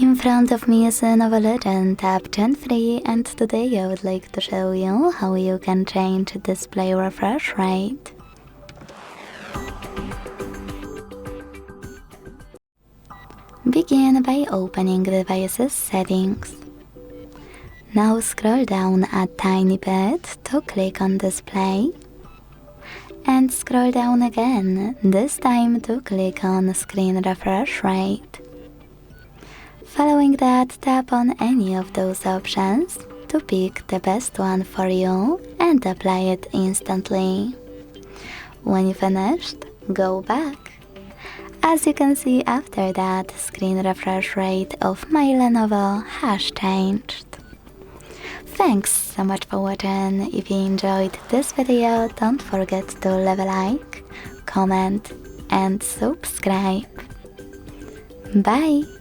In front of me is LENOVO Legion Tab Gen 3, and today I would like to show you how you can change display refresh rate. Begin by opening Devices Settings. Now scroll down a tiny bit to click on Display. And scroll down again, this time to click on Screen Refresh Rate. Following that, tap on any of those options to pick the best one for you and apply it instantly. When you finished, go back. As you can see, after that, screen refresh rate of my Lenovo has changed. Thanks so much for watching. If you enjoyed this video, don't forget to leave a like, comment and subscribe. Bye!